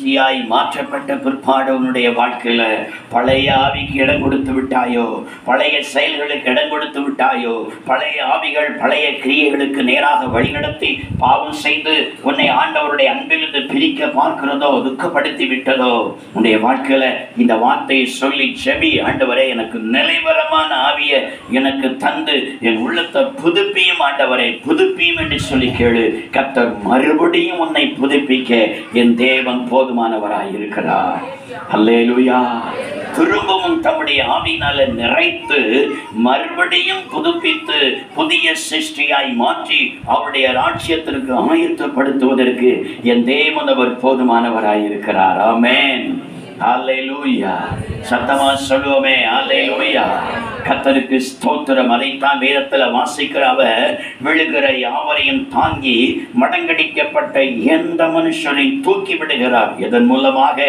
சிருஷ்டியாய் மாற்றப்பட்ட பிற்பாடு உன்னுடைய வாழ்க்கையில பழைய ஆவிக்கு இடம் கொடுத்து விட்டாயோ, பழைய செயல்களுக்கு இடம் கொடுத்து விட்டாயோ, பழைய ஆவிகள் பழைய கிரியைகளுக்கு நேராக வழிநடத்தி பாவம் செய்து உன்னை ஆண்டவருடைய அன்பிலிருந்து பிரிக்க பார்க்கிறதோ, துக்கப்படுத்தி விட்டதோ, உன்னுடைய வாழ்க்கையில இந்த வார்த்தையை சொல்லி செவி, ஆண்டவரே எனக்கு நிலைவரமான ஆவியை எனக்கு தந்து என் உள்ளத்தை புதுப்பியும் ஆண்டவரை புதுப்பியும் என்று சொல்லி கேளு. கர்த்தர் மறுபடியும் உன்னை புதுப்பிக்க என் தேவன் போதுமானவராய் இருக்கிறார். அல்லேலூயா. திரும்பவும் தம்முடைய ஆவியினால நிறைத்து மறுபடியும் புதுப்பித்து புதிய சிருஷ்டியாய் மாற்றி அவருடைய ராஜ்யத்திற்கு ஆயத்தப்படுத்துவதற்கு என் தேவன் அவர் போதுமானவராய் இருக்கிறார். ஆமென். அல்லேலூயா. சத்தமா சொல்லுவோமே அல்லேலூயா. கர்த்தருக்கு ஸ்தோத்திரம். அதைத்தான் வேதத்தில் வாசிக்கிற அவர் விழுகிற யாவரையும் தாங்கி மடங்கடிக்கப்பட்ட எந்த மனுஷனை தூக்கி விடுகிறார். இதன் மூலமாக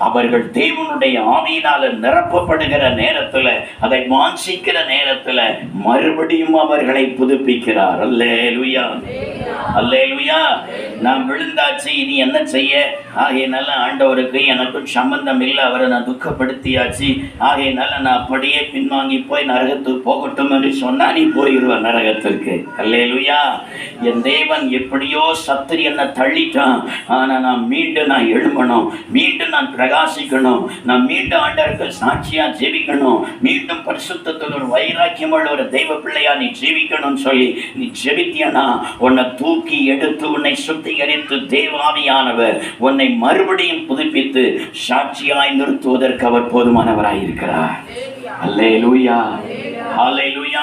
அவர்கள் தேவனுடைய ஆவியினால நிரப்பப்படுகிற நேரத்தில், அதை வாஞ்சிக்கிற நேரத்தில் மறுபடியும் அவர்களை புதுப்பிக்கிறார். அல்லேலூயா, அல்லேலூயா. நான் விழுந்தாச்சு, இனி என்ன செய்ய? ஆகையினால ஆண்டவருக்கு எனக்கும் சம்பந்தம் இல்லை, அவரை நான் துக்கப்படுத்தியாச்சு, ஆகையினால நான் அப்படியே பின்வாங்கி போய் நரகத்துக்கு போகட்டும் என்று சொன்னா நீ போயிடுவார் நரகத்திற்கு. அல்லேலூயா. என் தேவன் எப்படியோ சத்துரு என்னை தள்ளிட்டான், ஆனா நான் மீண்டும் நான் எழும்பணும், மீண்டும் நான் பிரகாசிக்கணும், நான் மீண்டும் ஆண்டவருக்கு சாட்சியா ஜெபிக்கணும், மீண்டும் பரிசுத்தத்தில் ஒரு வைராக்கியம் உள்ள ஒரு தெய்வ பிள்ளையா நீ ஜெபிக்கணும்னு சொல்லி நீ ஜெபித்தியனா உன்னை தூக்கி எடுத்து உன்னை சுத்திகரித்து தேவாவியானவர் உன்னை மறுபடியும் புதுப்பித்து சாட்சியாய் நிறுத்துவதற்கு அவர் போதுமானவராய் இருக்கிறார். அல்லேலூயா, அல்லேலூயா.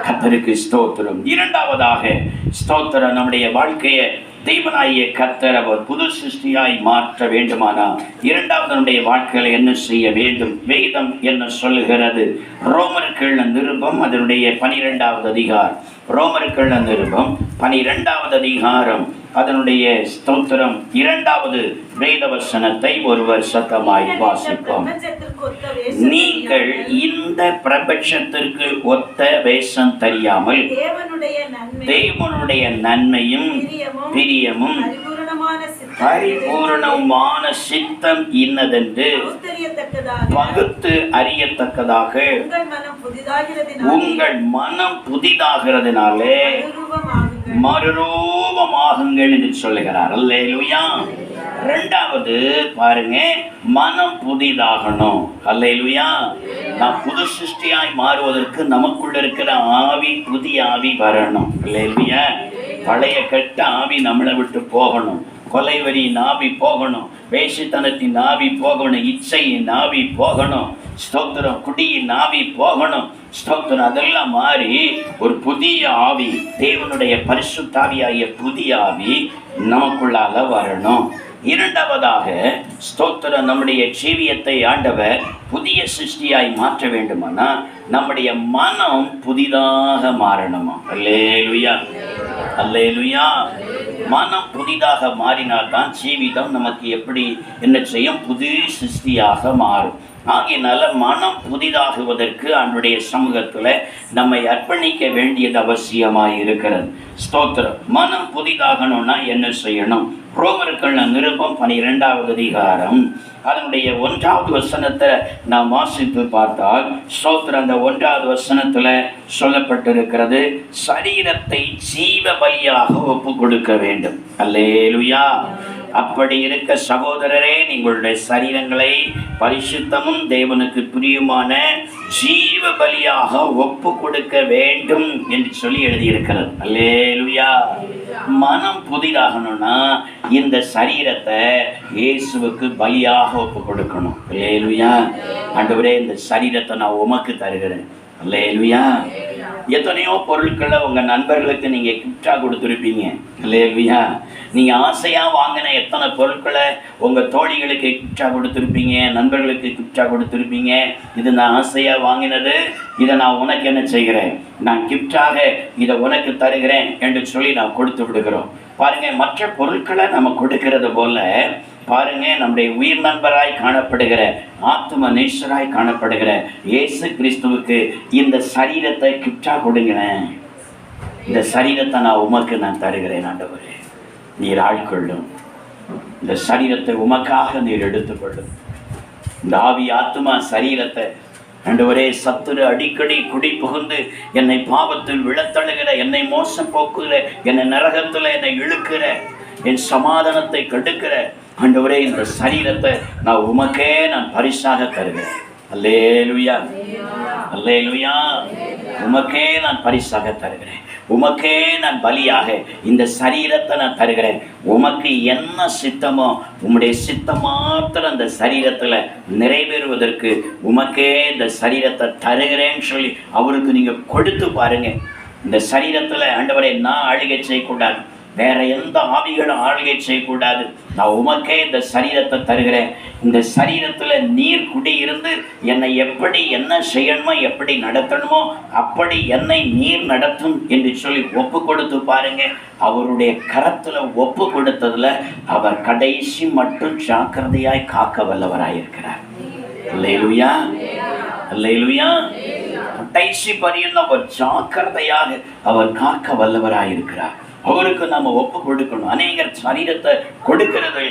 கர்த்தருக்கு ஸ்தோத்திரம். இரண்டாவதாக ஸ்தோத்திரம், நம்முடைய வாழ்க்கையை தெய்வனாகிய கர்த்தர் அவர் புது சிருஷ்டியாய் மாற்ற வேண்டுமானால் இரண்டாவது நம்முடைய வாழ்க்கையில் என்ன செய்ய வேண்டும்? வேதம் என்ன சொல்லுகிறது? ரோமர்கள் நிருபம் அதனுடைய 12வது அதிகாரம். ரோமர்கள் நிருபம் 12வது அதிகாரம் அதனுடைய ஸ்தோத்திரம் 2வது வேத வசனத்தை ஒருவர் சத்தமாய் வாசிப்போம். நீங்கள் இந்த பிரபஞ்சத்திற்கு ஒத்த வேஷம் தெரியாமல் தேவனுடைய நன்மையும் பிரியமும் பரிபூரணமான சித்தம் இன்னதென்று பகுத்து அறியத்தக்கதாக உங்கள் மனம் புதிதாகிறதுனாலே மறுரூபமாகுங்கள் என்று சொல்லுகிறார். அல்லேலூயா. இரண்டாவது பாருங்க, மனம் புதிதாகணும். அல்லேலூயா. நாம் புது சிருஷ்டியாய் மாறுவதற்கு நமக்குள்ள இருக்கிற ஆவி, புதிய ஆவி வரணும். அல்லேலூயா. பழைய கெட்ட ஆவி நம்மளை விட்டு போகணும். கொலைவரியின் ஆவி போகணும், வேசித்தனத்தின் ஆவி போகணும், இச்சையின் ஆவி போகணும், ஸ்தோத்திரம் குடியின் ஆவி போகணும், ஸ்தோத்திரம் அதெல்லாம் மாறி ஒரு புதிய ஆவி, தேவனுடைய பரிசுத்தாவியாகிய புதிய ஆவி நமக்குள்ளால வரணும். இரண்டாவதாக ஸ்தோத்திரம், நம்முடைய ஜீவியத்தை ஆண்டவர் புதிய சிருஷ்டியாய் மாற்ற வேண்டுமானா நம்முடைய மனம் புதிதாக மாறணுமா? அல்லேலூயா, அல்லேலூயா. மனம் புதிதாக மாறினால்தான் ஜீவிதம் நமக்கு எப்படி என்ன செய்யும்? புது சிருஷ்டியாக மாறும். ஆகையினால மனம் புதிதாகுவதற்கு அவனுடைய சமூகத்தில் நம்மை அர்ப்பணிக்க வேண்டியது அவசியமாக இருக்கிறது. ஸ்தோத்திரம். மனம் புதிதாகணும்னா என்ன செய்யணும்? ரோமர்கள் நிருபம் 12வது அதிகாரம் அதனுடைய 1வது வசனத்தை நாம் வாசித்து பார்த்தால் ஸ்தோத்திரம், அந்த 1வது வசனத்தில் சொல்லப்பட்டிருக்கிறது, சரீரத்தை ஜீவ பலியாக ஒப்பு கொடுக்க வேண்டும். அல்லேலூயா. அப்படி இருக்க சகோதரரே, நீங்களுடைய சரீரங்களை பரிசுத்தமும் தேவனுக்கு பிரியமான ஜீவ பலியாக ஒப்பு கொடுக்க வேண்டும் என்று சொல்லி எழுதியிருக்கிறது. அல்லேலூயா. மனம் புதிதாகணும்னா இந்த சரீரத்தை இயேசுவுக்கு பலியாக ஒப்பு கொடுக்கணும். அல்லேலூயா. ஆண்டவரே, இந்த சரீரத்தை நான் உமக்கு தருகிறேன். அல்லேலூயா. எத்தனையோ பொருட்களை உங்கள் நண்பர்களுக்கு நீங்கள் கிஃப்டாக கொடுத்துருப்பீங்க. அல்லேலூயா. நீங்கள் ஆசையாக வாங்கின எத்தனை பொருட்களை உங்கள் தோழிகளுக்கு கிஃப்டாக கொடுத்துருப்பீங்க, நண்பர்களுக்கு கிஃப்டாக கொடுத்துருப்பீங்க. இது நான் ஆசையாக வாங்கினது, இதை நான் உனக்கு என்ன செய்கிறேன்? நான் கிஃப்டாக இதை உனக்கு தருகிறேன் என்று சொல்லி நான் கொடுத்து விடுகிறோம். பாருங்கள், மற்ற பொருட்களை நம்ம கொடுக்கிறது போல பாருங்க, நம்முடைய உயிர் நண்பராய் காணப்படுகிற ஆத்தும நேசராய் காணப்படுகிற இயேசு கிறிஸ்துவுக்கு இந்த சரீரத்தை கிஃப்டா கொடுங்களேன். இந்த சரீரத்தை நான் உமக்கு நான் தருகிறேன் ஆண்டவரே, நீர் ஆட்கொள்ளும். இந்த சரீரத்தை உமக்காக நீர் எடுத்துக்கொள்ளும். இந்த ஆவி ஆத்துமா சரீரத்தை ஆண்டவரே சத்துரு அடிக்கடி குடி புகுந்து என்னை பாவத்தில் விழத்தழுகிற, என்னை மோசம் போக்குகிற, என்னை நரகத்தில் என்னை இழுக்கிற, என் சமாதானத்தை கெடுக்கிற ஆண்டவரே இந்த சரீரத்தை நான் உமக்கே நான் பரிசாக தருகிறேன். அல்லேலூயா, அல்லேலூயா. உமக்கே நான் பரிசாக தருகிறேன். உமக்கே நான் பலியாக இந்த சரீரத்தை நான் தருகிறேன். உமக்கு என்ன சித்தமோ உம்முடைய சித்தம் மாத்திரம் அந்த சரீரத்தில் நிறைவேறுவதற்கு உமக்கே இந்த சரீரத்தை தருகிறேன்னு சொல்லி அவருக்கு நீங்கள் கொடுத்து பாருங்க. இந்த சரீரத்தில் ஆண்டவரை நான் ஆளுகை செய்யக்கூடாது, வேற எந்த ஆவிகளும் ஆளுகை செய்யக்கூடாது. நான் உமக்கே இந்த சரீரத்தை தருகிறேன். இந்த சரீரத்தில் நீர் குடியிருந்து என்னை எப்படி என்ன செய்யணுமோ எப்படி நடத்தணுமோ அப்படி என்னை நீர் நடத்தும் என்று சொல்லி ஒப்பு கொடுத்து பாருங்க. அவருடைய கரத்தில் ஒப்பு கொடுத்ததுல அவர் கடைசி மட்டும் ஜாக்கிரதையாய் காக்க வல்லவராயிருக்கிறார். அல்லேலூயா, அல்லேலூயா. கடைசி பரியந்தம் அவர் ஜாக்கிரதையாக அவர் காக்க வல்லவராயிருக்கிறார். அவருக்கு நாம ஒப்பு கொடுக்கணும். அநேகர் சரீரத்தை கொடுக்கிறது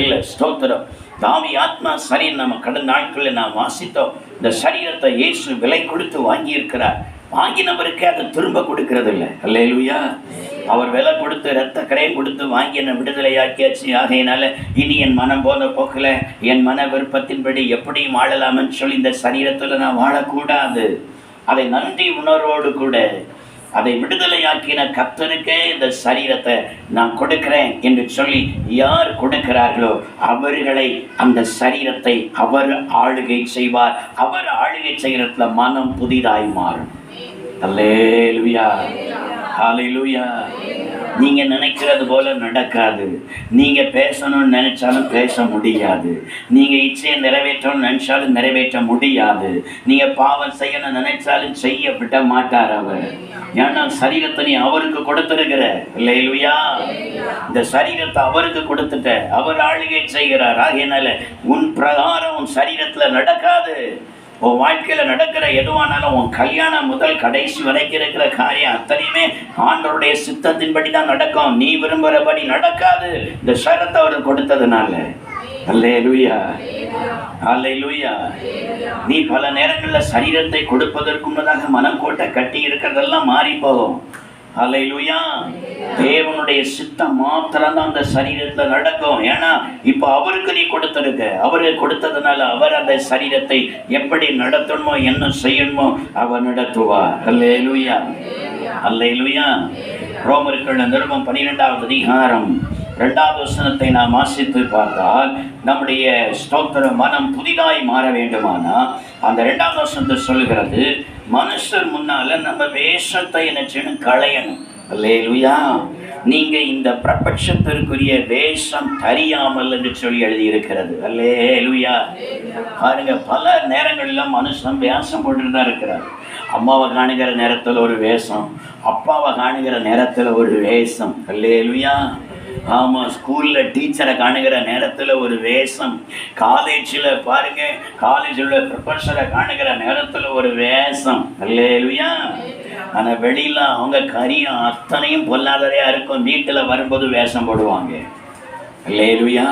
இல்லை. ஸ்தோத்திரம். தாவி ஆத்மா சரீரம் நம்ம கடந்த நாட்களில் நாம் வாசித்தோம். இந்த சரீரத்தை இயேசு விலை கொடுத்து வாங்கியிருக்கிறார். வாங்கினவருக்கே அதை திரும்ப கொடுக்கறது இல்லை. அல்லேலூயா. அவர் விலை கொடுத்து இரத்த கரையும் கொடுத்து வாங்கி என்னை விடுதலையாக்கியாச்சு. ஆகையினால இனி என் மனம் போன போக்கில் என் மன விருப்பத்தின்படி எப்படியும் வாழலாம்னு சொல்லி இந்த சரீரத்தில் நான் வாழக்கூடாது. அதை நன்றி உணர்வோடு கூட அதை விடுதலையாக்கின கர்த்தருக்கே இந்த சரீரத்தை நான் கொடுக்கிறேன் என்று சொல்லி யார் கொடுக்கிறார்களோ அவர்களை அந்த சரீரத்தை அவர் ஆளுகை செய்வார். அவர் ஆளுகை செய்கிறதுல மனம் புதிதாய் மாறும். அல்லேலூயா, ஹல்லேலூயா. நீங்க நினைக்கிறது போல நடக்காது. நீங்க பேசணும்னு நினைச்சாலும் பேச முடியாது. நீங்க இச்சையை நிறைவேற்றணும்னு நினைச்சாலும் நிறைவேற்ற முடியாது. நீங்க பாவம் செய்யணும்னு நினைச்சாலும் செய்ய விட மாட்டார் அவர். ஏன்னா சரீரத்தை நீ அவருக்கு கொடுத்திருக்கிற. அல்லேலூயா. இந்த சரீரத்தை அவருக்கு கொடுத்துட்ட, அவர் ஆளுகை செய்கிறார். ஆகையினால உன் பிரகாரம் உன் சரீரத்துல நடக்காது. உன் வாழ்க்கையில நடக்கிற எதுவானாலும் உன் கல்யாணம் முதல் கடைசி வரைக்கும் இருக்கிற காரியம் அத்தனையுமே ஆண்டவருடைய சித்தத்தின்படி தான் நடக்கும். நீ விரும்புகிறபடி நடக்காது. இந்த சரத்தை அவர் கொடுத்ததுனால. அல்லேலூயா, அல்லேலூயா. நீ பல நேரங்களில் சரீரத்தை கொடுப்பதற்கு முன்னதாக மனக்கோட்டை கட்டி இருக்கிறதெல்லாம் மாறி போகும். அல்லேலூயா. தேவனுடைய சித்தம் மாத்திரம் தான் அந்த சரீரத்தில் நடக்கும். ஏன்னா இப்போ அவருக்கு நீ கொடுத்திருக்க. அவரு கொடுத்ததுனால அவர் அந்த சரீரத்தை எப்படி நடத்தணுமோ என்ன செய்யணுமோ அவர் நடத்துவார். அல்லேலூயா, அல்லேலூயா. ரோமர்கள் நிருபம் 12வது அதிகாரம் 2வது வசனத்தை நாம் வாசித்து பார்த்தால் நம்முடைய ஸ்தோத்திர மனம் புதிதாய் மாற வேண்டுமானா அந்த 2வது வசனத்தை சொல்லுகிறது, மனுஷர் முன்னால நம்ம வேஷத்தை என்ன களையணும். அல்லேலூயா. நீங்க இந்த பிரபஞ்சத்திற்குரிய வேஷம் தெரியாமல் என்று சொல்லி எழுதி இருக்கிறது. அல்லேலூயா. பாருங்க, பல நேரங்களில் மனுஷன் வேஷம் போட்டுட்டு தான் இருக்கிறார். அம்மாவை காணுகிற நேரத்தில் ஒரு வேஷம், அப்பாவை காணுகிற நேரத்தில் ஒரு வேஷம். அல்லேலூயா. ஆமாம், ஸ்கூலில் டீச்சரை காணுகிற நேரத்தில் ஒரு வேஷம், காலேஜில் பாருங்க காலேஜில் ப்ரொஃபஸரை காணுகிற நேரத்தில் ஒரு வேஷம். அல்லேலூயா. ஆனால் வெளியில் அவங்க கரியும் அத்தனையும் பொல்லாதரையாக இருக்கும். வீட்டில் வரும்போது வேஷம் போடுவாங்க. அல்லேலூயா.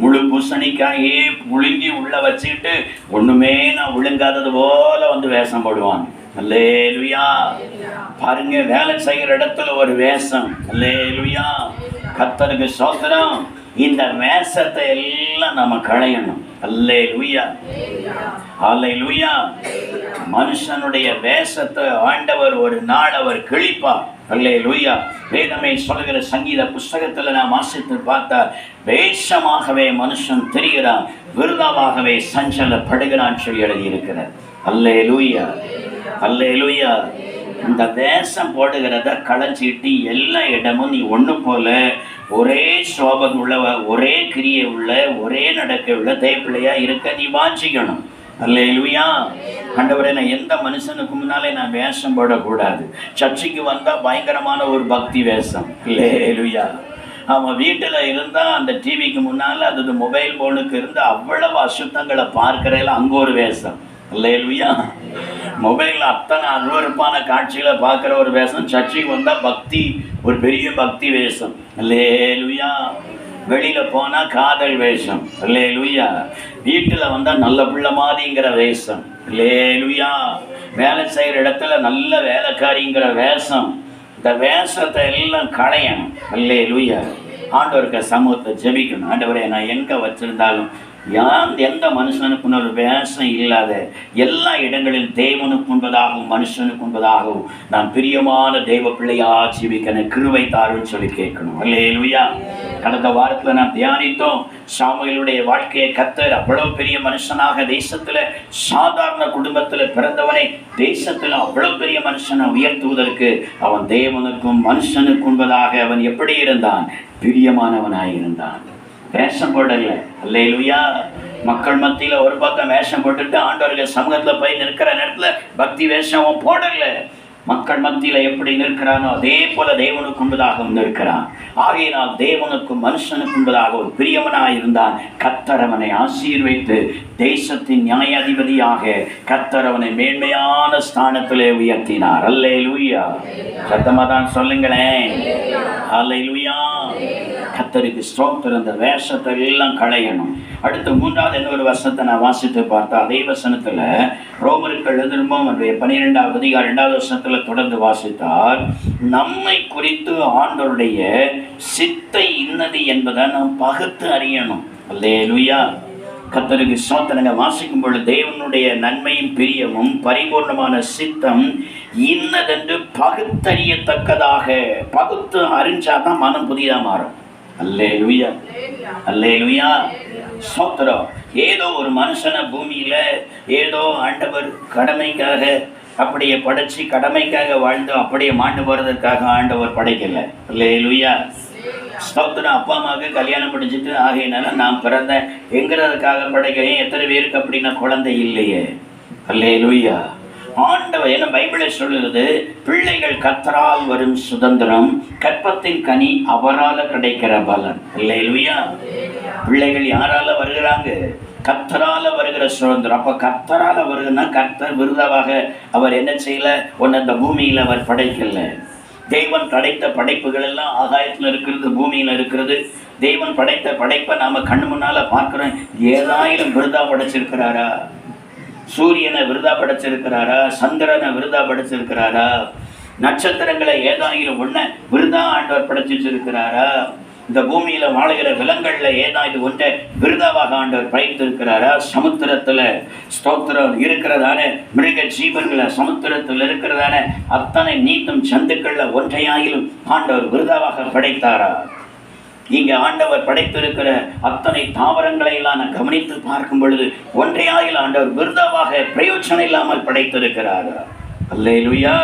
முழு பூசணிக்காயே புழுங்கி உள்ள வச்சுக்கிட்டு ஒன்றுமே நான் விழுங்காதது போல வந்து வேஷம் போடுவாங்க. அல்லேலூயா. பாருங்க, வேலை செய்கிற இடத்துல ஒரு வேஷம். அல்லேலூயா. கர்த்தருக்கு ஸ்தோத்திரம். இந்த வேஷத்தை எல்லாம் நம்ம களையணும். அல்லேலூயா, அல்லேலூயா. மனுஷனுடைய வேஷத்தை ஆண்டவர் ஒரு நாள் அவர் கிழிப்பார். அல்லேலூயா. வேதமே சொல்லுகிற சங்கீத புஸ்தகத்தில் நான் வாசித்து பார்த்தா வேஷமாகவே மனுஷன் தெரிகிறான், விருதாவாகவே சஞ்சலப்படுகிறான் சொல்லி எழுதியிருக்கிறார். அல்லேலூயா, அல்லேலூயா. இந்த வேஷம் போடுகிறத களைஞ்சிட்டு எல்லா இடமும் நீ ஒன்று போல ஒரே சோபம் உள்ள, ஒரே கிரியை உள்ள, ஒரே நடக்க உள்ள தேவப்பிள்ளையா இருக்க நீ வாஞ்சிக்கணும். அல்லேலூயா. ஆண்டவரே, நான் எந்த மனுஷனுக்கு முன்னாலே நான் வேஷம் போடக்கூடாது. சர்ச்சைக்கு வந்தால் பயங்கரமான ஒரு பக்தி வேஷம். அல்லேலூயா. அவன் வீட்டில் இருந்தால் அந்த டிவிக்கு முன்னால் அது மொபைல் ஃபோனுக்கு இருந்து அவ்வளவு அசுத்தங்களை பார்க்கறதுல அங்கே ஒரு வேஷம். அல்லேலூயா. மொபைலில் அத்தனை அருவருப்பான காட்சிகளை பார்க்குற ஒரு வேஷம். சர்ச்சைக்கு வந்தால் பக்தி, ஒரு பெரிய பக்தி வேஷம். அல்லேலூயா. வெளியில போனா காதல் வேஷம், அல்லேலூயா. வீட்டுல வந்தா நல்ல பிள்ளை மாதிரிங்கிற வேஷம், அல்லேலூயா. வேலை செய்யற இடத்துல நல்ல வேலைக்காரிங்கிற வேஷம். இந்த வேஷத்தை எல்லாம் களையணும், அல்லேலூயா. ஆண்டவருக்கு சமூகத்தை ஜெபிக்கணும். ஆண்டவரே, நான் எங்க வச்சிருந்தாலும் எந்த மனுஷனுக்கு ஒரு வேஷம் இல்லாத எல்லா இடங்களில் தேவனுக்கு உண்பதாகவும் மனுஷனுக்கு உண்பதாகவும் நான் பிரியமான தெய்வ பிள்ளையா ஜீவிக்க கிருபை தாருன்னு சொல்லி கேட்கணும், அல்லேலூயா. கடந்த வாரத்தில் நாம் தியானித்தோம், சாமுவேலுடைய வாழ்க்கையை கர்த்தர் அவ்வளவு பெரிய மனுஷனாக தேசத்துல சாதாரண குடும்பத்துல பிறந்தவனை தேசத்துல அவ்வளவு பெரிய மனுஷனை உயர்த்துவதற்கு அவன் தேவனுக்கும் மனுஷனுக்கு உண்பதாக அவன் எப்படி இருந்தான்? பிரியமானவனாய் இருந்தான். வேஷம் போடல, அல்லேலூயா. மக்கள் மத்தியில ஒரு பக்கம் வேஷம் போட்டுட்டு ஆண்டவர்கள் சமூகத்துல போய் நிற்கிற நேரத்துல பக்தி வேஷம் போடல. மக்கள் மத்தியில எப்படி நிற்கிறானோ அதே போல தேவனுக்கு உண்பதாகவும் நிற்கிறான். ஆகையினால் தேவனுக்கும் மனுஷனுக்கு உண்பதாக ஒரு பிரியவனாய் இருந்தான். கர்த்தர் அவனை ஆசீர்வதித்து தேசத்தின் நியாயாதிபதியாக கர்த்தர் அவனை மேன்மையான ஸ்தானத்திலே உயர்த்தினார், அல்லேலூயா. சத்தமா தான் சொல்லுங்களேன், அல்லேலூயா. கர்த்தருக்கு ஸ்தோத்திரம். அந்த வேஷத்தை எல்லாம் களையணும். அடுத்து மூன்றாவது இன்னொரு வசனத்தை நான் வாசித்து பார்த்தா அதே வசனத்துல ரோமர்கள் எழுதிருமோம் 12வது அதிகாரம் 2வது வசனத்துல தொடர்ந்து வாசித்தால், நம்மை குறித்து ஆண்டவருடைய சித்தை இன்னது என்பதை நாம் பகுத்து அறியணும், அல்லேலூயா. கர்த்தருக்கு ஸ்தோத்திரங்க. வாசிக்கும் பொழுது தேவனுடைய நன்மையும் பிரியமும் பரிபூர்ணமான சித்தம் இன்னதென்று பகுத்தறியத்தக்கதாக, பகுத்து அறிஞ்சாதான் மனம் புதிதா மாறும், அல்லேலூயா, அல்லேலூயா. ஸ்தோத்திரம். ஏதோ ஒரு மனுஷனை பூமியில ஏதோ ஆண்டவர் கடமைக்காக அப்படியே படைச்சு கடமைக்காக வாழ்ந்து அப்படியே மாண்டு போறதுக்காக ஆண்டவர் படைக்கல, அல்லேலூயா. ஸ்தோத்திரம். அப்பா அம்மாவுக்கு கல்யாணம் படிச்சுட்டு ஆகையினால நான் பிறந்த எங்கிறதுக்காக படைக்கிறேன். எத்தனை பேருக்கு அப்படின்னா குழந்தை இல்லையே, அல்லேலூயா. ஆண்டவர் என்ன பைபிளை சொல்லுறது, பிள்ளைகள் கர்த்தரால் வரும் சுதந்திரம், கற்பத்தின் கனி அவரால் கிடைக்கிற பலன், அல்லேலூயா. பிள்ளைகள் யாரால வருகிறாங்க? கர்த்தரால வருகிற சுதந்திரம். அப்ப கர்த்தரால வருதுன்னா கர்த்தர் விருதாவாக அவர் என்ன செய்யல, ஒன்னு அந்த பூமியில அவர் படைக்கல. தேவன் படைத்த படைப்புகள் எல்லாம் ஆகாயத்தில் இருக்கிறது, பூமியில இருக்கிறது. தேவன் படைத்த படைப்பை நாம கண்ணு முன்னால பார்க்கிறோம். ஏதாயிரம் விருதா படைச்சிருக்கிறாரா? சூரியனை விருதா படைச்சிருக்கிறாரா? சந்திரனை விருதா படைச்சிருக்கிறாரா? நட்சத்திரங்களை ஏதாயிரம் ஒண்ண விருதா ஆண்டவர் படைச்சிருக்கிறாரா? இந்த பூமியில வாழுகிற விலங்குகள்ல ஏதாவது ஒன்றை விருதாவாக ஆண்டவர் படைத்திருக்கிறாரா? சமுத்திரத்துல ஸ்தோத்திரம் இருக்கிறதான மிருக ஜீவன்களை, சமுத்திரத்தில் இருக்கிறதான அத்தனை நீத்தும் சந்துக்கள்ல ஒன்றையாயிலும் ஆண்டவர் விருதாவாக படைத்தாரா? இங்க ஆண்டவர் படைத்திருக்கிற அத்தனை தாவரங்களை எல்லாம் நான் கவனித்து பார்க்கும் பொழுது ஒன்றையாயில் ஆண்டவர் விருதாவாக பிரயோஜனம் இல்லாமல் படைத்திருக்கிறாரா? அல்லேலூயா.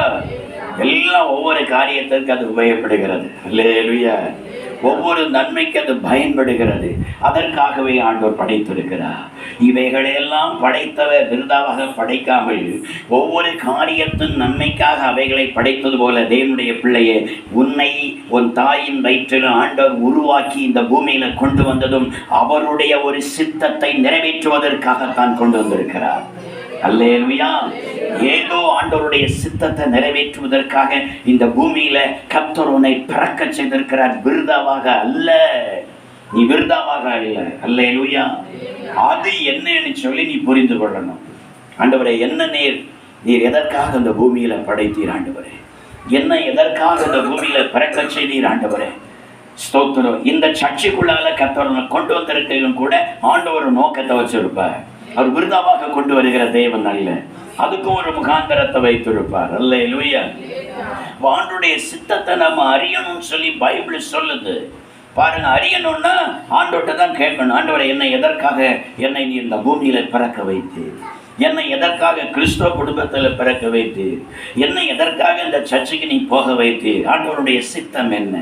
எல்லாம் ஒவ்வொரு காரியத்திற்கு அது உபயோகப்படுகிறது, அல்லேலூயா. ஒவ்வொரு நன்மைக்கு அது பயன்படுகிறது. அதற்காகவே ஆண்டவர் படைத்திருக்கிறார். இவைகளையெல்லாம் படைத்தவர் விருதாவாக படைக்காமல் ஒவ்வொரு காரியத்தின் நன்மைக்காக அவைகளை படைத்தது போல தேவனுடைய பிள்ளையே, உன்னை உன் தாயின் வயிற்றில் ஆண்டவர் உருவாக்கி இந்த பூமியில கொண்டு வந்ததும் அவருடைய ஒரு சித்தத்தை நிறைவேற்றுவதற்காகத்தான் கொண்டு வந்திருக்கிறார், அல்லேலூயா. ஏதோ ஆண்டவருடைய சித்தத்தை நிறைவேற்றுவதற்காக இந்த பூமியில கர்த்தர் உன்னை பிறக்க செய்திருக்கிறார், விருதாவாக அல்ல. நீ விருதாவாக அல்ல, அல்லேலூயா. அது என்னன்னு சொல்லி நீ புரிந்து கொள்ளணும். ஆண்டவரே, என்ன நீர் எதற்காக இந்த பூமியில படைத்தீர்? ஆண்டவரே, என்ன எதற்காக இந்த பூமியில பிறக்க செய்தீர்? ஆண்டவரே, ஸ்தோத்திரம். இந்த சர்ச்சைக்குள்ளால கர்த்தர் கொண்டு வந்திருக்கையிலும் கூட ஆண்டவர் நோக்கத்தை வச்சிருப்பார். அவர் விருதாவாக கொண்டு வருகிற தேவன் அல்ல, அதுக்கும் ஒரு முகாந்தரத்தை வைத்திருப்பார், அல்லேலூயா. ஆண்டவருடைய சித்தத்தை நம்ம அறியணும்னு சொல்லி பைபிள் சொல்லுது. பாருங்க, அறியணும்னா ஆண்டவர்கிட்ட தான் கேட்கணும். ஆண்டவரை, என்னை நீ இந்த பூமியில பிறக்க வைத்து, என்னை எதற்காக கிறிஸ்துவ குடும்பத்தில் பிறக்க வைத்து, என்னை எதற்காக இந்த சர்ச்சைக்கு நீ போக வைத்து, ஆண்டவருடைய சித்தம் என்ன?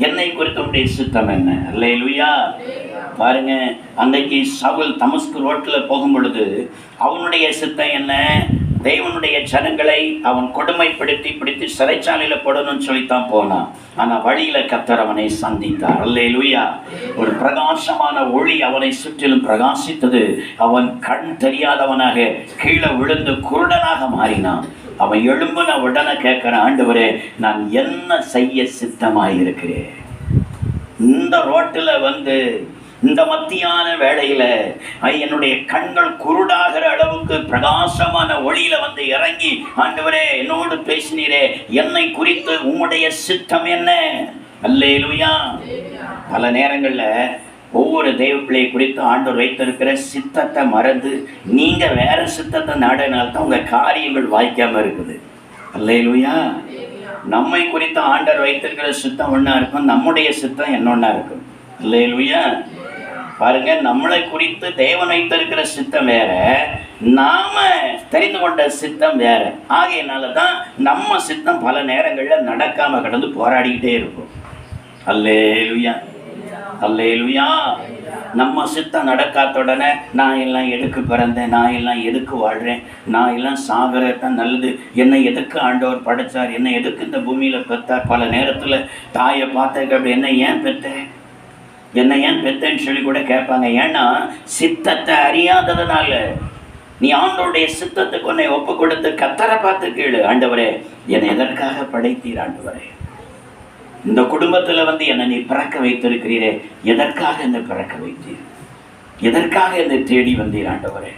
என்னை குறித்தவனுடைய சித்தம் என்ன? அல்லேலூயா. பாருங்க, அன்றைக்கு சவுல் தமஸ்கு ரோட்டில் போகும் பொழுது அவனுடைய சித்தம் என்ன? தேவனுடைய ஜனங்களை அவன் கொடுமைப்படுத்தி சிறைச்சாலையில போடணும்னு சொல்லித்தான் போனான். ஆனா வழியில கர்த்தர் அவனை சந்தித்தார், அல்லேலூயா. ஒரு பிரகாசமான ஒளி அவனை சுற்றிலும் பிரகாசித்தது. அவன் கண் தெரியாதவனாக கீழே விழுந்து குருடனாக மாறினான். அவன் எழும்புன உடனே கேட்கிறான், ஆண்டவரே, நான் என்ன செய்ய சித்தமாயிருக்கிறேன்? இந்த இந்த ரோட்டில் வந்து இந்த மத்தியான வேளையில என்னுடைய கண்கள் குருடாகிற அளவுக்கு பிரகாசமான ஒளியில வந்து இறங்கி, ஆண்டவரே என்னோடு பேசினீரே, என்னை குறித்து உம்முடைய சித்தம் என்ன? அல்லேலூயா. பல நேரங்கள்ல ஒவ்வொரு தெய்வ பிள்ளையை குறித்து ஆண்டவர் வைத்திருக்கிற சித்தத்தை மறந்து நீங்க வேற சித்தத்தை நாடினால்தான் உங்க காரியங்கள் வாய்க்காம இருக்குது. அல்லேலூயா. நம்மை குறித்து ஆண்டவர் வைத்திருக்கிற சித்தம் ஒண்ணா இருக்கும், நம்முடைய சித்தம் என்னொன்னா இருக்கும். அல்லேலூயா. பாருங்க, நம்மளை குறித்து தேவன் வைத்திருக்கிற சித்தம் வேற, நாம தெரிந்து கொண்ட சித்தம் வேற. ஆகையினாலதான் நம்ம சித்தம் பல நேரங்கள்ல நடக்காம கடந்து போராடிக்கிட்டே இருக்கும். அல்லேலூயா, அல்லேலூயா. நம்ம சித்தம் நடக்காத உடனே நான் எல்லாம் எதுக்கு பிறந்தேன், நான் எல்லாம் எதுக்கு வாழ்றேன், நான் எல்லாம் சாகரத்தான் நல்லது, என்னை எதுக்கு ஆண்டவர் படைச்சார், என்னை எதுக்கு இந்த பூமியில பெற்றார். பல நேரத்துல தாயை பார்த்த என்ன ஏன் பெற்றேன், என்ன ஏன் பெத்தேன்னு சொல்லி கூட கேட்பாங்க. ஏன்னா சித்தத்தை அறியாததுனால. நீ ஆண்டவருடைய சித்தத்துக்கு உன்னை ஒப்பு கொடுத்து கர்த்தரை பார்த்து கேளு, ஆண்டவரே என்னை எதற்காக படைத்தீர், ஆண்டவரே இந்த குடும்பத்துல வந்து என்னை நீ பிறக்க வைத்திருக்கிறீரே, எதற்காக என்னை பிறக்க வைத்தீர், எதற்காக என்னை தேடி வந்தீர் ஆண்டவரே,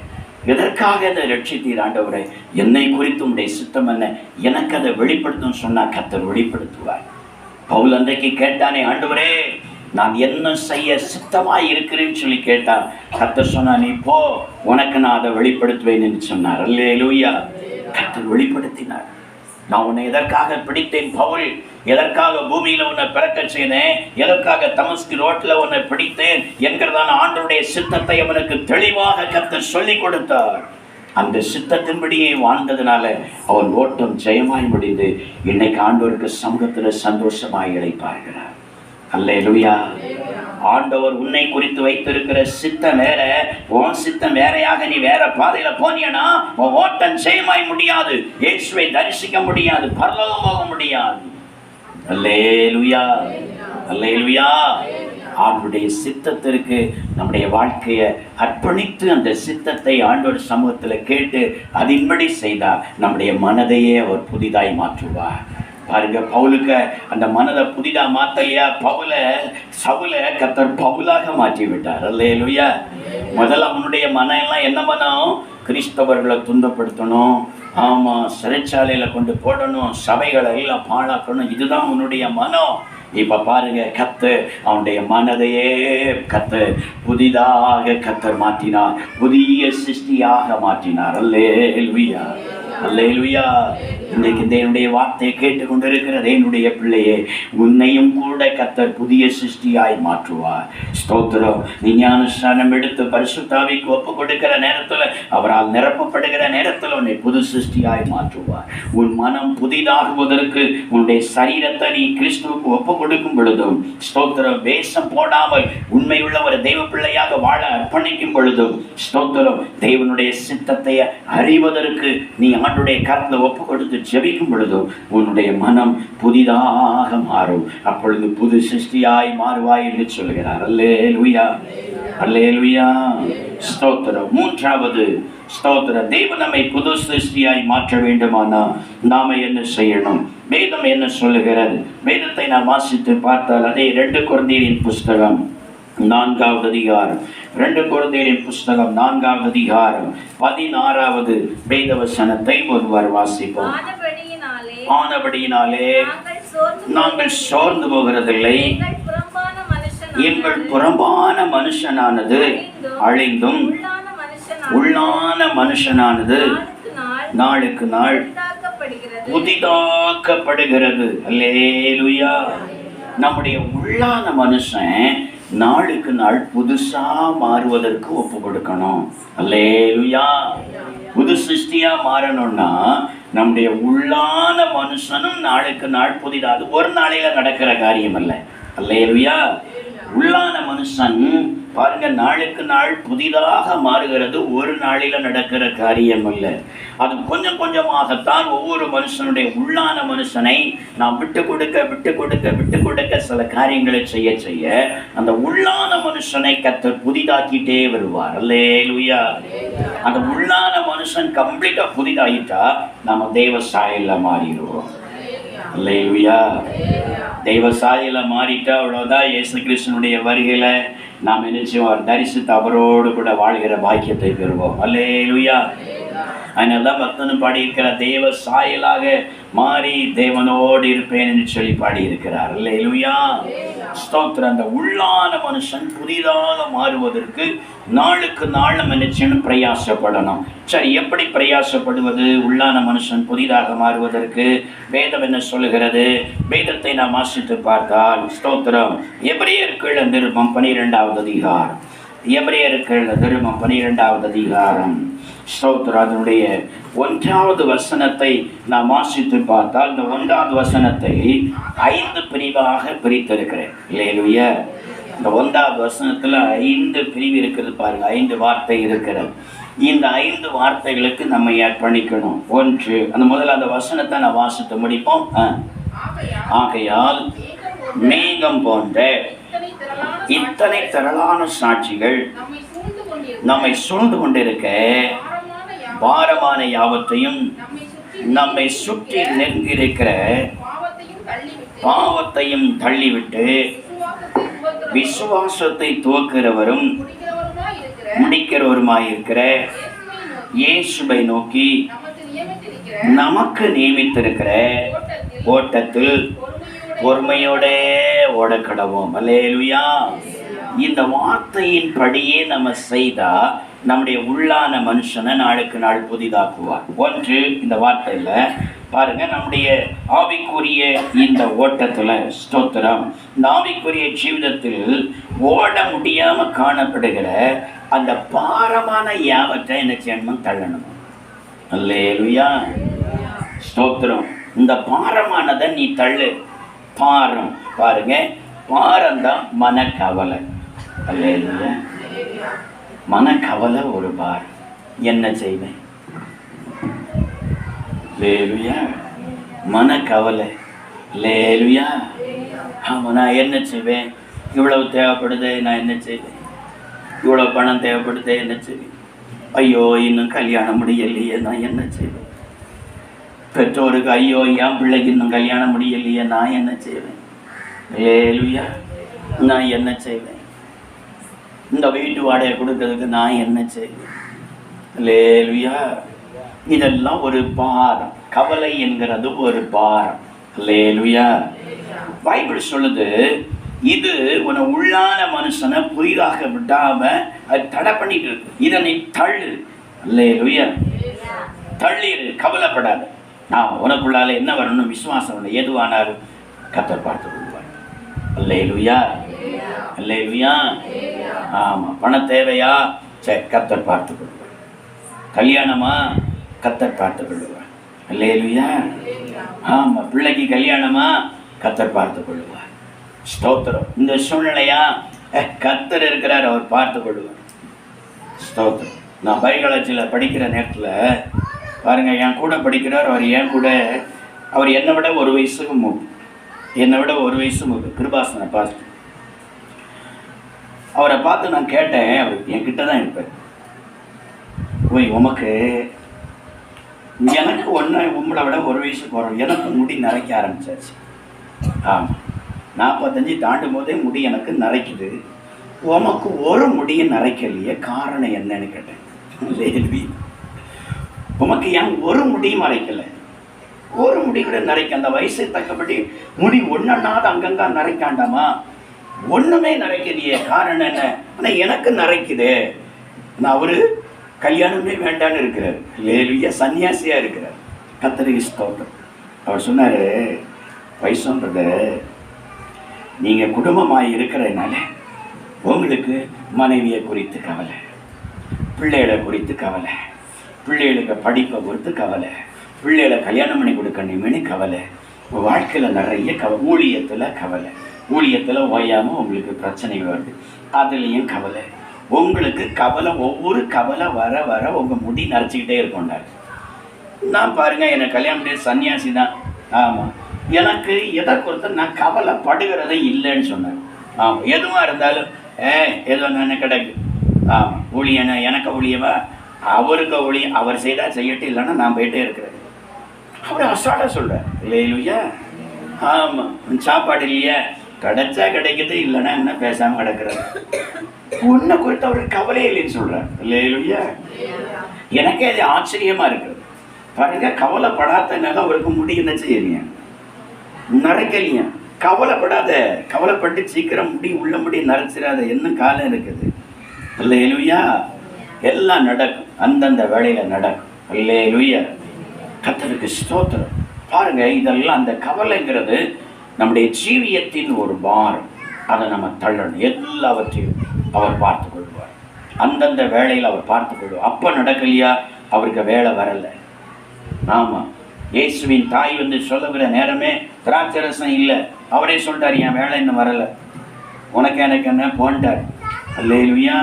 எதற்காக என்னை ரட்சித்தீர் ஆண்டவரே, என்னை குறித்து உடைய சித்தம் என்ன, எனக்கு அதை வெளிப்படுத்தும் சொன்னா கர்த்தர் வெளிப்படுத்துவார். பவுல் அன்றைக்கு கேட்டானே, ஆண்டவரே நான் என்ன செய்ய சித்தமாய் இருக்கிறேன்னு சொல்லி கேட்டான். கர்த்தர் சொன்னா, நீ போ, உனக்கு நான் அதை வெளிப்படுத்துவேன் என்று சொன்னார். அல்லேலூயா. கர்த்தர் வெளிப்படுத்தினார். நான் உன்னை எதற்காக பிடித்தேன் பவுல், எதற்காக பூமியில உன்னை பிறக்க செய்தேன், எதற்காக தமஸ்கு ரோட்ல உன்னை பிடித்தேன் என்கிறதான ஆண்டவருடைய சித்தத்தை அவனுக்கு தெளிவாக கர்த்தர் சொல்லி கொடுத்தார். அந்த சித்தத்தின்படியே வாழ்ந்ததுனால அவன் ஓட்டம் ஜெயமாய் முடிந்து இன்னைக்கு ஆண்டவருக்கு சமூகத்துல சந்தோஷமாய் இளைப்பார்க்கிறார். அல்லேலூயா. ஆண்டவர் உன்னை குறித்து வைத்திருக்கிற சித்தம் வேற, உன் சித்தம் வேறையாக நீ வேற பாதையில போனியனா உன் ஓட்டம் ஜெயமாய் முடியாது, இயேசுவை தரிசிக்க முடியாது, பரலோகம் போக முடியாது. அல்லேலூயா, அல்லேலூயா. ஆண்டவருடைய சித்தத்திற்கு நம்முடைய வாழ்க்கையை அர்ப்பணித்து அந்த சித்தத்தை ஆண்டவர் சமூகத்துல கேட்டு அதின்படி செய்தால் நம்முடைய மனதையே அவர் புதிதாய் மாற்றுவார். பாருங்க, பவுலுக்கு அந்த மனதை புதிதா மாத்தலையா, சவுல கர்த்தர் பவுலாக மாற்றி விட்டார். அல்லேலூயா. முதல்ல அவனுடைய மனம் எல்லாம் என்ன மனம், கிறிஸ்தவர்களை துன்பப்படுத்தணும், ஆமா சிறைச்சாலையில கொண்டு போடணும், சபைகளை எல்லாம் பாழாக்கணும், இதுதான் அவனுடைய மனம். இப்ப பாருங்க, கர்த்தர் அவனுடைய மனதையே கர்த்தர் புதிதாக கர்த்தர் மாற்றினார், புதிய சிருஷ்டியாக மாற்றினார். அல்லேலூயா, அல்லேலூயா. இன்னைக்கு தேவனுடைய வார்த்தையை கேட்டுக்கொண்டிருக்கிற தேவனுடைய பிள்ளையே, உன்னையும் கூட கர்த்தர் புதிய சிருஷ்டியாய் மாற்றுவார். ஸ்தோத்திரம். நீ ஞானஸ்நானம் எடுத்து பரிசுத்த ஆவிக்கு ஒப்பு கொடுக்கிற நேரத்துல, அவரால் நிரப்பப்படுகிற நேரத்தில் உன்னை புது சிருஷ்டியாய் மாற்றுவார். உன் மனம் புதிதாகுவதற்கு உன்னுடைய சரீரத்தை நீ கிறிஸ்துவுக்கு ஒப்பு கொடுக்கும் பொழுதும், ஸ்தோத்திரம், வேஷம் போடாமல் உண்மையுள்ள ஒரு தெய்வ பிள்ளையாக வாழ அர்ப்பணிக்கும் பொழுதும், ஸ்தோத்திரம், தேவனுடைய சித்தத்தை அறிவதற்கு நீ ஆண்டுடைய கரத்தில் ஒப்பு கொடுத்து ஜெபிக்கும் பொழுதும் உன்னுடைய மனம் புதிதாக மாறும். அப்பொழுது புது சிருஷ்டியாய் மாறுவாய் என்று சொல்கிறார். அல்லேலூயா, அல்லேலூயா. ஸ்தோத்திரம். மூன்றாவது, ஸ்தோத்திரம், தேவன் நம்மை புது சிருஷ்டியாய் மாற்ற வேண்டுமானா நாம என்ன செய்யணும்? வேதம் என்ன சொல்லுகிறது? வேதத்தை நாம் வாசித்து பார்த்தால் அதே 2 கொரிந்தியரின் புஸ்தகம் 4வது அதிகாரம், 2 கொரிந்தியரின் புஸ்தகம் 4வது அதிகாரம் 16வது வேத வசனத்தை ஒருவர் வாசிப்போம். ஆனபடியினாலே நாங்கள் சோர்ந்து போகிறதில்லை, எங்கள் புறம்பான மனுஷனானது அழிந்தும் உள்ளான மனுஷனானது நாளுக்கு நாள் புதிதாக்கப்படுகிறது. அல்லேலூயா. நம்முடைய உள்ளான மனுஷன் நாளுக்கு நாள் புதுசா மாறுவதற்கு ஒப்பு கொடுக்கணும். அல்லேலூயா. புது சிருஷ்டியா மாறணும்னா நம்முடைய உள்ளான மனுஷனும் நாளுக்கு நாள் புதிதாக, அது ஒரு நாளையில நடக்கிற காரியம் அல்ல. அல்லேலூயா. உள்ளான மனுஷன் பாருங்க, நாளுக்கு நாள் புதிதாக மாறுகிறது, ஒரு நாளில நடக்கிற காரியம் அல்ல. அது கொஞ்சம் கொஞ்சமாகத்தான் ஒவ்வொரு மனுஷனுடைய உள்ளான மனுஷனை நாம் விட்டு கொடுக்க சில காரியங்களை செய்ய செய்ய அந்த உள்ளான மனுஷனை கர்த்தர் புதிதாக்கிட்டே வருவார். அல்லேலூயா. அந்த உள்ளான மனுஷன் கம்ப்ளீட்டா புதிதாகிட்டா நம்ம தேவ சாயல்ல மாறிடுவோம். அல்லேலூயா. தெய்வ சாயல மாறிட்டா அவ்வளோதான். இயேசு கிறிஸ்துனுடைய வருகையில நாம் நினைச்சோம் தரிசித்து அவரோடு கூட வாழ்கிற பாக்கியத்தை பெறுவோம். அல்லேலூயா. அதனால்தான் பக்தனும் பாடியிருக்கிற தெய்வ சாயலாக மாறி தேவனோடு இருப்பேன் என்று சொல்லி பாடியிருக்கிறார். அல்லேலூயா. ஸ்தோத்திரம். அந்த உள்ளான மனுஷன் புதிதாக மாறுவதற்கு நாளுக்கு நாள் நம்ம நிச்சயம் பிரயாசப்படணும். சரி, எப்படி பிரயாசப்படுவது? உள்ளான மனுஷன் புதிதாக மாறுவதற்கு வேதம் என்ன சொல்லுகிறது? வேதத்தை நாம் வாசித்து பார்த்தால் ஸ்தோத்திரம், எபிரேயருக்கு நிருபம் 12வது அதிகாரம், எபிரேயருக்கு நிருபம் 12வது அதிகாரம் ஸ்தோத்திரம், அதனுடைய 1வது வசனத்தை நாம் வாசித்து பார்த்தால் இந்த 1வது வசனத்தை 5 பிரிவாக பிரித்திருக்கிறேன். இல்லையா? இந்த 1வது வசனத்தில் 5 பிரிவு இருக்கிறது பாருங்க. 5 வார்த்தை இருக்கிறது. இந்த 5 வார்த்தைகளுக்கு நம்ம அர்ப்பணிக்கணும். ஒன்று, அந்த முதல்ல அந்த வசனத்தை நான் வாசித்து முடிப்போம். ஆகையால் மேகம் போன்ற இத்தனை திரளான சாட்சிகள் நம்மை சூழ்ந்து கொண்டிருக்க பாரமான யாவத்தையும் நம்மை சுற்றி நெருங்கியிருக்கிற பாவத்தையும் தள்ளிவிட்டு விசுவாசத்தை துவக்கிறவரும் முடிக்கிறவருமாயிருக்கிற இயேசுவை நோக்கி நமக்கு நியமித்திருக்கிற ஓட்டத்தில் பொறுமையோட ஓடக்கடவோம். அல்லேலூயா. இந்த வார்த்தையின் படியே நம்ம செய்தா நம்முடைய உள்ளான மனுஷனை நாளுக்கு நாள் புதிதாக்குவார். ஒன்று, இந்த வார்த்தையில் பாருங்க, நம்முடைய ஆவிக்குரிய இந்த ஓட்டத்தில் ஸ்தோத்திரம், இந்த ஆவிக்குரிய ஜீவிதத்தில் ஓட முடியாம காணப்படுகிற அந்த பாரமான யாவற்றை என்ன செய்யணும்? தள்ளணும். அல்லேலூயா. ஸ்தோத்திரம். இந்த பாரமானதை நீ தள்ளு. பாரம் பாருங்க, பாரம்தான் மனக்கவலை. அல்லேலூயா. மனக்கவலை ஒரு பாரம். என்ன செய்வேன்? லேலுயா. மனக்கவலை. லேலுயா. ஆமாம், நான் என்ன செய்வேன்? இவ்வளவு தேவைப்படுது, நான் என்ன செய்வேன்? இவ்வளோ பணம் தேவைப்படுது, என்ன செய்வேன்? ஐயோ, இன்னும் கல்யாணம் முடியலையே, நான் என்ன செய்வேன்? பெற்றோருக்கு ஐயோ, என் பிள்ளைக்கு இன்னும் கல்யாணம் முடியலையே, நான் என்ன செய்வேன்? லேலுயா. நான் என்ன செய்வேன்? இந்த வீட்டு வாடகை கொடுக்கறதுக்கு நான் என்ன செய்வேன்? லேலுயா. இதெல்லாம் ஒரு பாரம். கவலை என்கிறது ஒரு பாரம். லேலுயா. பைபிள் சொல்லுது, இது உன உள்ளான மனுஷனை புதிதாக விடாம அது தடை பண்ணிட்டு இருக்கு. இதனை தள்ளு. லேலுயா. தள்ளிடு, கவலைப்படாது. நான் உனக்குள்ளால என்ன வரணும்? விசுவாசம். எதுவானாலும் கர்த்தர் பார்த்து கொள்வார். அல்லேலூயா. அல்லேலூயா. ஆமாம். பணம் தேவையா? சரி, கர்த்தர் பார்த்து கொள்வார். கல்யாணமா? கர்த்தர் பார்த்து கொள்வார். அல்லேலூயா. ஆமாம். பிள்ளைக்கு கல்யாணமா? கர்த்தர் பார்த்து கொள்வார். ஸ்தோத்திரம். இந்த சூழ்நிலையா? கர்த்தர் இருக்கிறார், அவர் பார்த்து கொள்வார். ஸ்தோத்திரம். நான் பைகாலஜியில் படிக்கிற நேரத்தில் பாருங்க, என் கூட படிக்கிறார். அவர் என் கூட, அவர் என்னை விட ஒரு வயசுக்கு மூணு, என்னை விட ஒரு வயசு மூணு. கிருபாசனை பாஸ்டர். அவரை பார்த்து நான் கேட்டேன், அவர் என்கிட்ட தான் இருப்பார். ஓய், உமக்கு எனக்கு உங்களை விட ஒரு வயசு போகிறோம். எனக்கு முடி நரைக்க ஆரம்பிச்சாச்சு. ஆமாம், 45 தாண்டும் போதே முடி எனக்கு நரைக்குது. உமக்கு ஒரு முடியும் நரைக்கலையே, காரணம் என்னன்னு கேட்டேன். லேவி, உமக்கு ஏன் ஒரு முடியும் நரைக்கலை? ஒரு முடி கூட நரைக்க, அந்த வயசை தக்கப்படி முடி ஒன்னொன்னாவது அங்கங்க நரைக்காண்டாமா? ஒன்றுமே நரைக்கலையே, காரணம் என்ன? ஆனால் எனக்கு நரைக்குது. நான் அவரு கல்யாணமே வேண்டான்னு இருக்கிறார். லேலுயா. சன்னியாசியாக இருக்கிறார். கர்த்தருக்கு ஸ்தோத்திரம். அவர் சொன்னார், வயசுன்றது நீங்கள் குடும்பமாக இருக்கிறதுனால உங்களுக்கு மனைவியை குறித்து கவலை, பிள்ளைகளை குறித்து கவலை, பிள்ளைகளுக்கு படிப்பை குறித்து கவலை, பிள்ளைகளை கல்யாணம் பண்ணி கொடுக்கணுமேனு கவலை, வாழ்க்கையில் நிறைய ஊழியத்தில் கவலை, ஊழியத்தில் ஓயாமல் உங்களுக்கு பிரச்சனைகள் வருது, அதுலேயும் கவலை. உங்களுக்கு கவலை, ஒவ்வொரு கவலை வர வர உங்கள் முடி நரைச்சிக்கிட்டே இருக்கும்டாரு. நான் பாருங்கள், எனக்கு கல்யாணம் பண்ணி சன்னியாசி தான். ஆமாம், எனக்கு எதை குறித்து நான் கவலைப்படுகிறதே இல்லைன்னு சொன்னேன். ஆமாம், எதுவாக இருந்தாலும் ஏதோ நான் கிடைக்கும். ஆமாம், ஊழியனா? எனக்கு ஊழியவா? அவருக்கு ஊழியம். அவர் செய்தால் செய்யட்டும், இல்லைன்னா நான் போயிட்டே இருக்கிறேன். அவர் அசால்ட்டாக சொல்கிறார். லேலுயா. ஆமா, சாப்பாடு இல்லையா, கிடைச்சா கிடைக்குது, இல்லைன்னா என்ன பேசாம கிடக்குறது. உன்னை குறித்து அவருக்கு கவலை இல்லைன்னு சொல்றாரு. இல்லையா? எனக்கே அது ஆச்சரியமா இருக்குது. பாருங்க, கவலைப்படாதனால அவருக்கு முடி என்ன செய்யறீங்க, நரைக்கலையா? கவலைப்படாத, கவலைப்பட்டு சீக்கிரம் முடி உள்ள முடி நரைச்சிடாத, என்ன காலம் இருக்குது. இல்லையா? எல்லாம் நடக்கும், அந்தந்த வேலையில நடக்கும். இல்லையா? கர்த்தருக்கு ஸ்தோத்திரம். பாருங்க, இதெல்லாம் அந்த கவலைங்கிறது நம்முடைய ஜீவியத்தின் ஒரு பாரம். அதை நம்ம தள்ளணும். எல்லாவற்றையும் அவர் பார்த்து கொள்வார். அந்தந்த வேலையில் அவர் பார்த்து கொள்வார். அப்போ நடக்கலையா, அவருக்கு வேலை வரலை. ஆமாம், இயேசுவின் தாய் வந்து சொல்லுகிற நேரமே திராட்சரசம் இல்லை. அவரே சொல்லிட்டார், என் வேலை இன்னும் வரலை, உனக்கு எனக்கு என்ன போன்ட்டார். அல்லேலூயா,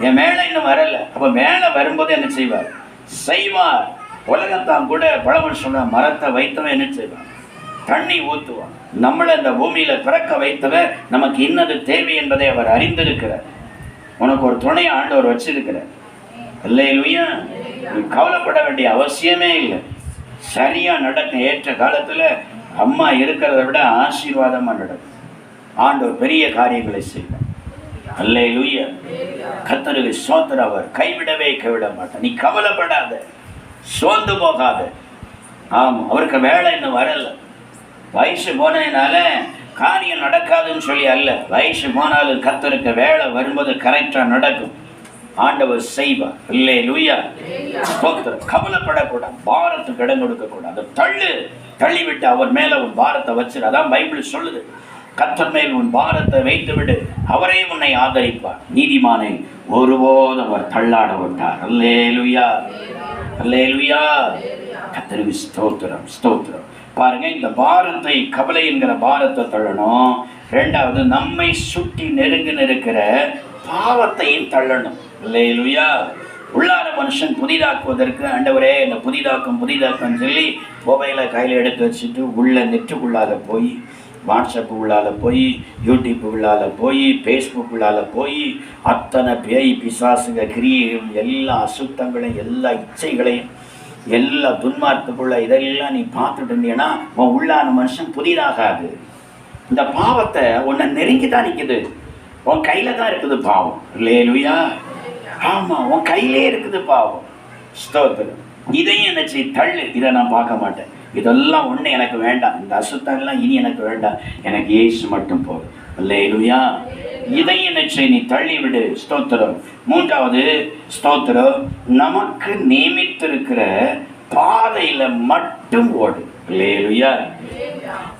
என் வேலை இன்னும் வரலை. அப்போ வேலை வரும்போது என்ன செய்வார்? செய்வார். உலகத்தான் கூட பழமொழி சொல்ல, மரத்தை வைத்தவன் என்ன செய்வான்? தண்ணி ஊற்றுவான். நம்மளை இந்த பூமியில பிறக்க வைத்தவர் நமக்கு இன்னது தேவை என்பதை அவர் அறிந்திருக்கிறார். உனக்கு ஒரு துணை ஆண்டவர் வச்சிருக்கிறார். அல்லேலூயா, நீ கவலைப்பட வேண்டிய அவசியமே இல்லை. சரியா நடக்கும். ஏற்ற காலத்துல அம்மா இருக்கிறத விட ஆசீர்வாதமா நடக்கும். ஆண்டவர் பெரிய காரியங்களை செய்வார். அல்லேலூயா, கர்த்தருக்கு ஸ்தோத்திரம். அவர் கைவிடவே கைவிட மாட்டார். நீ கவலைப்படாத, சோர்ந்து போகாத. ஆமாம், அவருக்கு வேலை இன்னும் வரல. வயசு போனதுனால காரியம் நடக்காதுன்னு சொல்லி அல்ல. வயசு போனாலும் கர்த்தருக்கு வேலை வரும்போது கரெக்டாக நடக்கும். ஆண்டவர் செய்வார். அல்லேலூயா, ஸ்தோத்திரம். கவலைப்படக்கூடாது, பாரத்துக்கு இடம் கொடுக்கக்கூடாது. தள்ளிவிட்டு அவர் மேல ஒரு பாரத்தை வச்சிரு. அதான் பைபிள் சொல்லுது, கர்த்தர் மேல் உன் பாரத்தை வைத்து விடு, அவரே உன்னை ஆதரிப்பார். நீதிமானை ஒருபோதும் அவர் தள்ளாட விட்டார். அல்லேலூயா, அல்லேலூயா, கர்த்தருக்கு ஸ்தோத்திரம், ஸ்தோத்திரம். பாருங்க, இந்த பாரத்தை, கவலை என்கிற பாரத்தை தள்ளணும். ரெண்டாவது, நம்மை சுற்றி நெருங்கி இருக்கிற பாவத்தையும் தள்ளணும். அல்லேலூயா. உள்ளார மனுஷன் புதிதாக்குவதற்கு ஆண்டவரே இந்த புதிதாக்கும் சொல்லி மொபைலை கையில் எடுத்து வச்சுட்டு உள்ள நெட்டுக்குள்ளால போய், வாட்ஸ்அப்பு உள்ளால போய், யூடியூப் உள்ளால போய், ஃபேஸ்புக் உள்ளால போய், அத்தனை பேய் பிசாசுங்க கிரியையும் எல்லா அசுத்தங்களையும் எல்லா இச்சைகளையும் எல்லா துன்மார்க்குள்ள இதெல்லாம் நீ பார்த்துட்டு இருந்தீங்கன்னா உன் உள்ளான மனுஷன் புதிதாகாது. இந்த பாவத்தை உன்னை நெருங்கி தான் நிற்குது. உன் கையில தான் இருக்குது பாவம். அல்லேலூயா. ஆமா, உன் கையிலே இருக்குது பாவம். ஸ்தோத்திரம். இதையும் என்ன செய், தள்ளு. இதை நான் பார்க்க மாட்டேன், இதெல்லாம் ஒண்ணு எனக்கு வேண்டாம், இந்த அசுத்தங்கள்லாம் இனி எனக்கு வேண்டாம், எனக்கு இயேசு மட்டும் போதும். அல்லேலூயா. இதையும் என்ன செய், நீ தள்ளி விடு. ஸ்தோத்திரம். மூன்றாவது, ஸ்தோத்திரம், நமக்கு நியமித்திருக்கிற பாதையில மட்டும் ஓடு. அல்லேலூயா.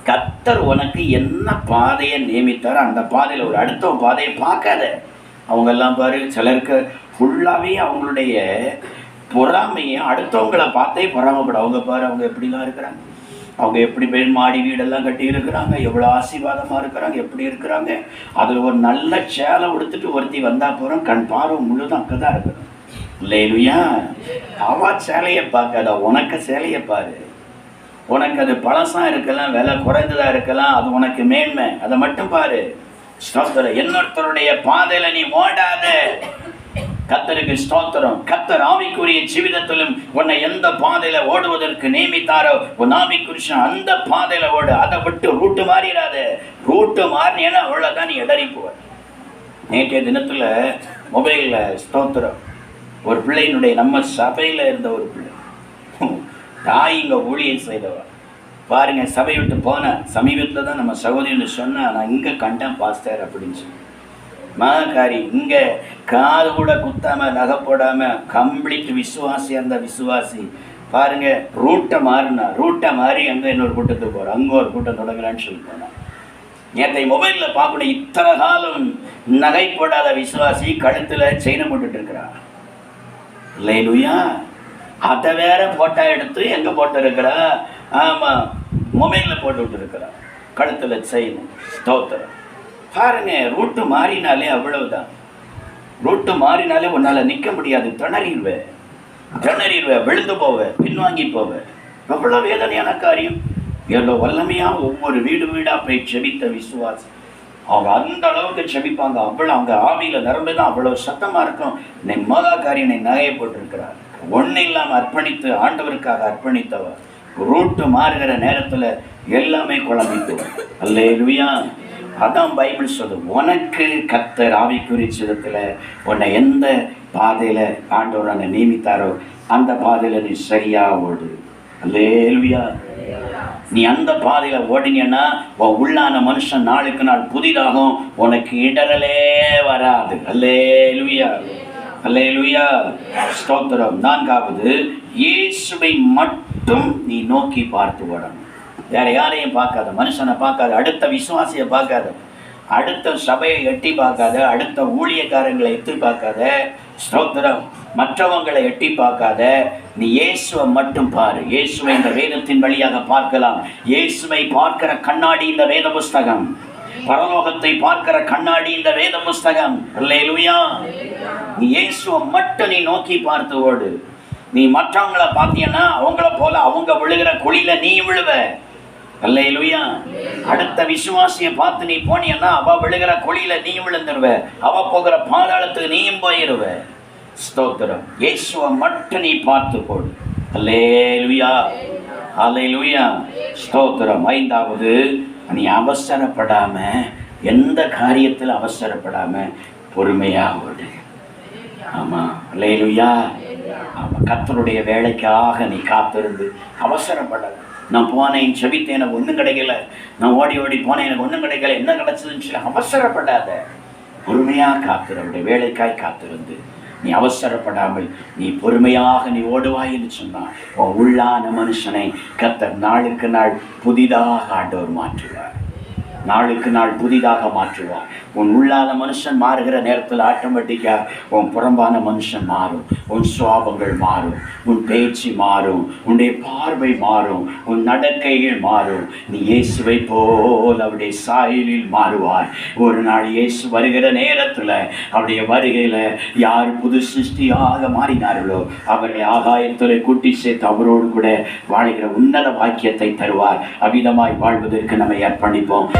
கர்த்தர் உனக்கு என்ன பாதையை நியமித்தாரோ அந்த பாதையில ஒரு அடுத்த பாதையை பார்க்காத. அவங்க எல்லாம் பாரு, சிலருக்கு ஃபுல்லாவே அவங்களுடைய பொறாமையை அடுத்தவங்களை பார்த்தே பொறாமப்படும். அவங்க பாரு, அவங்க எப்படிலாம் இருக்கிறாங்க, அவங்க எப்படி பேர் மாடி வீடெல்லாம் கட்டி இருக்கிறாங்க, எவ்வளோ ஆசீர்வாதமாக இருக்கிறாங்க, எப்படி இருக்கிறாங்க. அதில் ஒரு நல்ல சேலை உடுத்துட்டு ஒருத்தி வந்தால் போகிறோம், கண் பார்வை முழுதும் அங்கே தான் இருக்கணும். இல்லையா? அவா சேலையை பார்க்காத, உனக்கு சேலையை பாரு. உனக்கு அது பழசாக இருக்கலாம், விலை குறைந்ததாக இருக்கலாம், அது உனக்கு மேன்மை, அதை மட்டும் பாரு. ஸ்தோத்திரம். இன்னொருத்தருடைய பாதையில் நீ ஓடாத. கர்த்தருக்கு ஸ்தோத்திரம். கர்த்தர் ஆவிக்குரிய ஜீவிதத்திலும் உன்னை எந்த பாதையில ஓடுவதற்கு நியமித்தாரோ உன் ஆவிக்குரிய அந்த பாதையில ஓடு. அதை விட்டு ரூட்டு மாறிடாத. ரூட்டு மாறினேன்னா அவ்வளவுதான், நீ இடறி போவ. நேற்றைய தினத்துல மொபைல்ல ஸ்தோத்திரம், ஒரு பிள்ளையினுடைய நம்ம சபையில இருந்த ஒரு பிள்ளை, தாய் இங்க ஊழியம் செய்தவா பாருங்க, சபை விட்டு போன சமீபத்துல தான் நம்ம சகோதரின்னு சொன்னா, நான் இங்க கண்டேன் பாஸ்டர் அப்படின்னு சொல்லி. மகாகாரி இங்கே காது கூட குத்தாம நகை போடாம கம்ப்ளீட் விசுவாசி. அந்த விசுவாசி பாருங்க, ரூட்டை மாறி அங்கே இன்னொரு கூட்டத்துக்கு போகிறோம், அங்கே ஒரு கூட்டம் தொடங்கலான்னு சொல்லி போனோம். நேற்றை மொபைலில் பார்க்கணும், இத்தனை காலம் நகை போடாத விசுவாசி கழுத்தில் செயினை போட்டுட்டு இருக்கிறான். இல்லையா? அதை வேற போட்டோ எடுத்து எங்கே போட்டு இருக்கிறா? ஆமாம், மொபைலில் போட்டு விட்டு இருக்கிறா, கழுத்தில் செயின். ஸ்தோத்திரம். பாருங்க, ரூட்டு மாறினாலே அவ்வளவுதான். ரூட்டு மாறினாலே உன்னால் நிற்க முடியாது. திணறிடுவேன், விழுந்து போவேன், பின்வாங்கி போவேன். எவ்வளோ வேதனையான காரியம். எவ்வளோ வல்லமையாக ஒவ்வொரு வீடாக போய் செபித்த விசுவாசி. அவங்க அந்த அளவுக்கு செபிப்பாங்க. அவ்வளோ அவங்க ஆவியில் நிரம்புதான், அவ்வளோ சத்தமாக இருக்கும். மகா காரியனை நகையை போட்டிருக்கிறார். ஒன்றும் இல்லாமல் அர்ப்பணித்து ஆண்டவருக்காக அர்ப்பணித்தவர். ரூட்டு மாறுகிற நேரத்தில் எல்லாமே குழம்பிக்கும். அல்லேலூயா. அதான் பைபிள் சொல்லுது, உனக்கு கர்த்தர் ஆவிக்குரிய சுதத்தில் உன்னை எந்த பாதையில் ஆண்டவர் உன்னை நியமித்தாரோ அந்த பாதையில் நீ சரியா ஓடு. அல்லேலூயா. நீ அந்த பாதையில் ஓடினீன்னா உன் உள்ளான மனுஷன் நாளுக்கு நாள் புதிதாகும், உனக்கு இடரலே வராது. அல்லேலூயா. அல்லேலூயா. ஸ்தோத்திரம். 4வது, இயேசுவை மட்டும் நீ நோக்கி பார்த்து ஓடணும். வேற யாரையும் பார்க்காத, மனுஷனை பார்க்காத, அடுத்த விசுவாசியை பார்க்காத, அடுத்த சபையை எட்டி பார்க்காத, அடுத்த ஊழியக்காரங்களை எட்டி பார்க்காத. ஸ்தோத்திரம். மற்றவங்களை எட்டி பார்க்காத, நீ இயேசுவை மட்டும் பாரு. இயேசுவை இந்த வேதத்தின் வழியாக பார்க்கலாம். இயேசுவை பார்க்கிற கண்ணாடி இந்த வேத புஸ்தகம். பரலோகத்தை பார்க்கிற கண்ணாடி இந்த வேத புஸ்தகம். அல்லேலூயா. நீ இயேசுவை மட்டும் நீ நோக்கி பார்த்து ஓடு. நீ மற்றவங்களை பார்த்தீங்கன்னா அவங்கள போல அவங்க விழுகிற குழியில நீ விழுவ. அல்லேலூயா. அடுத்த விசுவாசியை பார்த்து நீ போனீன்னா அவ விழுகிற குழியில நீ விழுந்துருவ, அவ போகிற பாதாளத்துக்கு நீயும் போயிருவ. ஸ்தோத்திரம். இயேசுவை மட்டும் நீ பார்த்து போடு. அல்லேலூயா. அல்லேலூயா. ஸ்தோத்திரம். 5வது, நீ அவசரப்படாம, எந்த காரியத்தில் அவசரப்படாம பொறுமையா ஓடு. ஆமா. அல்லேலூயா. ஆமா. கர்த்தருடைய வேலைக்காக நீ காத்திருந்து அவசரப்படாத. நான் போனேன், செபித்தேன், எனக்கு ஒன்றும் கிடைக்கல, நான் ஓடி ஓடி போனேன், எனக்கு ஒன்றும் கிடைக்கல, என்ன கிடைச்சதுன்னு சொல்லி அவசரப்படாத. பொறுமையாக காத்திரு. அவருடைய வேலைக்காய் காத்திருந்து நீ அவசரப்படாமல் நீ பொறுமையாக நீ ஓடுவாய் என்று சொன்னான். உள்ளான மனுஷனை கர்த்தர் நாளுக்கு நாள் புதிதாக ஆண்டவர் மாற்றுவார். நாளுக்கு நாள் புதிதாக மாற்றுவார். உன் உள்ளான மனுஷன் மாறுகிற நேரத்தில் ஆட்டோமேட்டிக்காக உன் புறம்பான மனுஷன் மாறும். உன் சுவாபங்கள் மாறும், உன் பேச்சு மாறும், உன்னுடைய பார்வை மாறும், உன் நடக்கைகள் மாறும். நீ இயேசுவை போல் அவருடைய சாயலில் மாறுவாய். ஒரு நாள் இயேசு வருகிற நேரத்தில் அவருடைய வருகையில் யார் புது சிருஷ்டியாக மாறினார்களோ அவர்களை ஆகாயத்தில் கூட்டி சேர்த்து அவரோடு கூட வாழ்கிற உன்னத வாக்கியத்தை தருவார். அவ்விதமாய் வாழ்வதற்கு நம்மை அர்ப்பணிப்போம்.